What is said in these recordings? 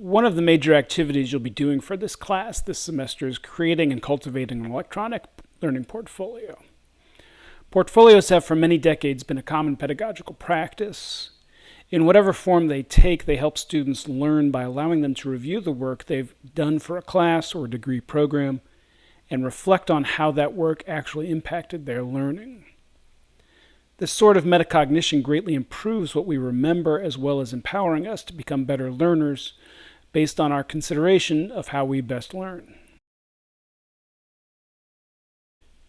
One of the major activities you'll be doing for this class this semester is creating and cultivating an electronic learning portfolio. Portfolios have for many decades been a common pedagogical practice. In whatever form they take, they help students learn by allowing them to review the work they've done for a class or a degree program and reflect on how that work actually impacted their learning. This sort of metacognition greatly improves what we remember as well as empowering us to become better learners based on our consideration of how we best learn.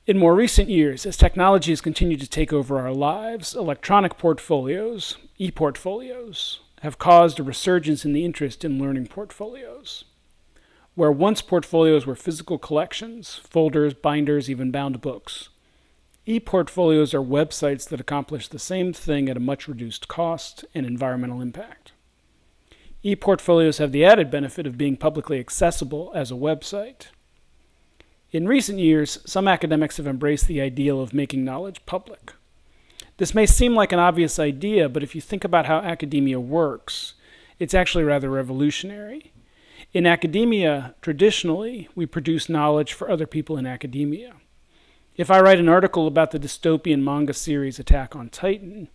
In more recent years, as technology has continued to take over our lives, electronic portfolios, e-portfolios, have caused a resurgence in the interest in learning portfolios. Where once portfolios were physical collections, folders, binders, even bound books, e-portfolios are websites that accomplish the same thing at a much reduced cost and environmental impact. E-portfolios have the added benefit of being publicly accessible as a website. In recent years, some academics have embraced the ideal of making knowledge public. This may seem like an obvious idea, but if you think about how academia works, it's actually rather revolutionary. In academia, traditionally, we produce knowledge for other people in academia. If I write an article about the dystopian manga series Attack on Titan,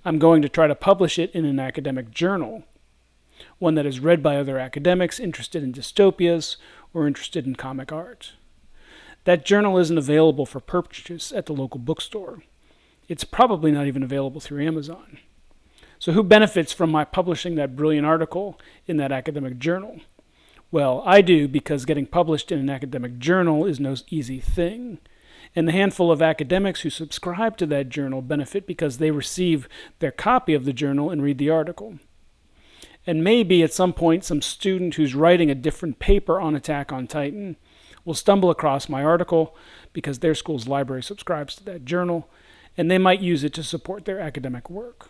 I'm going to try to publish it in an academic journal, one that is read by other academics interested in dystopias or interested in comic art. That journal isn't available for purchase at the local bookstore. It's probably not even available through Amazon. So who benefits from my publishing that brilliant article in that academic journal? Well, I do, because getting published in an academic journal is no easy thing. And the handful of academics who subscribe to that journal benefit because they receive their copy of the journal and read the article. And maybe at some point some student who's writing a different paper on Attack on Titan will stumble across my article because their school's library subscribes to that journal, and they might use it to support their academic work.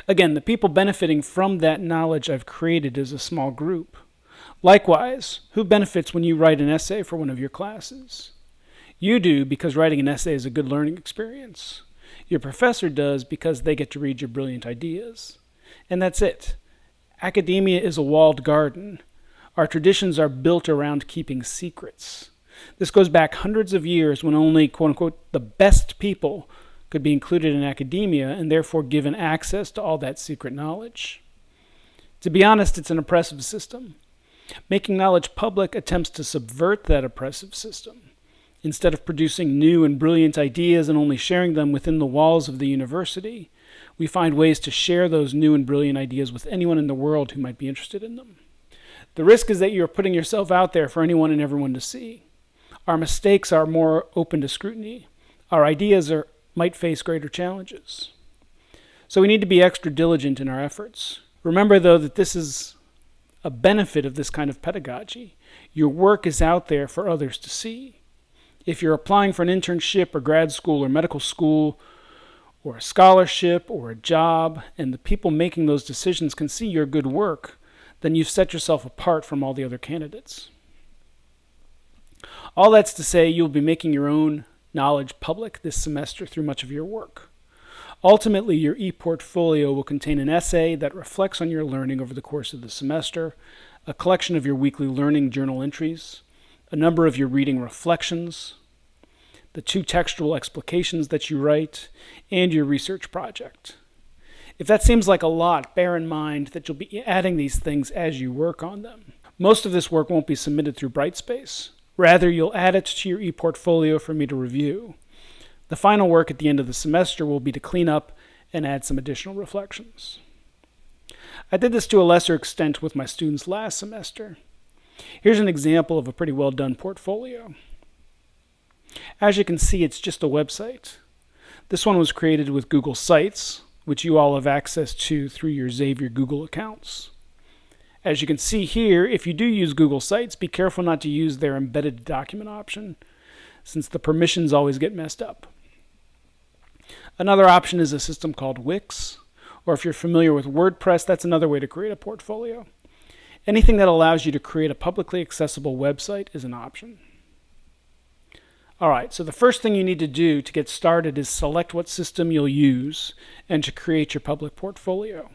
Again, the people benefiting from that knowledge I've created is a small group. Likewise, who benefits when you write an essay for one of your classes? You do, because writing an essay is a good learning experience. Your professor does because they get to read your brilliant ideas. And that's it. Academia is a walled garden. Our traditions are built around keeping secrets. This goes back hundreds of years when only, quote-unquote, the best people could be included in academia and therefore given access to all that secret knowledge. To be honest, it's an oppressive system. Making knowledge public attempts to subvert that oppressive system. Instead of producing new and brilliant ideas and only sharing them within the walls of the university, we find ways to share those new and brilliant ideas with anyone in the world who might be interested in them. The risk is that you're putting yourself out there for anyone and everyone to see. Our mistakes are more open to scrutiny. Our ideas might face greater challenges. So we need to be extra diligent in our efforts. Remember, though, that this is a benefit of this kind of pedagogy. Your work is out there for others to see. If you're applying for an internship or grad school or medical school or a scholarship or a job, and the people making those decisions can see your good work, then you've set yourself apart from all the other candidates. All that's to say, you'll be making your own knowledge public this semester through much of your work. Ultimately, your e-portfolio will contain an essay that reflects on your learning over the course of the semester, a collection of your weekly learning journal entries, a number of your reading reflections, the 2 textual explications that you write, and your research project. If that seems like a lot, bear in mind that you'll be adding these things as you work on them. Most of this work won't be submitted through Brightspace. Rather, you'll add it to your e-portfolio for me to review. The final work at the end of the semester will be to clean up and add some additional reflections. I did this to a lesser extent with my students last semester. Here's an example of a pretty well done portfolio. As you can see, it's just a website. This one was created with Google Sites, which you all have access to through your Xavier Google accounts. As you can see here, if you do use Google Sites, be careful not to use their embedded document option, since the permissions always get messed up. Another option is a system called Wix, or if you're familiar with WordPress, that's another way to create a portfolio. Anything that allows you to create a publicly accessible website is an option. Alright, so the first thing you need to do to get started is select what system you'll use and to create your public portfolio.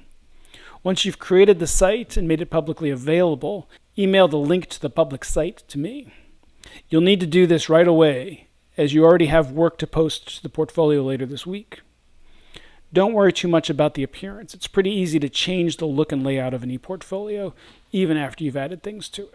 Once you've created the site and made it publicly available, email the link to the public site to me. You'll need to do this right away, as you already have work to post to the portfolio later this week. Don't worry too much about the appearance. It's pretty easy to change the look and layout of an ePortfolio, even after you've added things to it.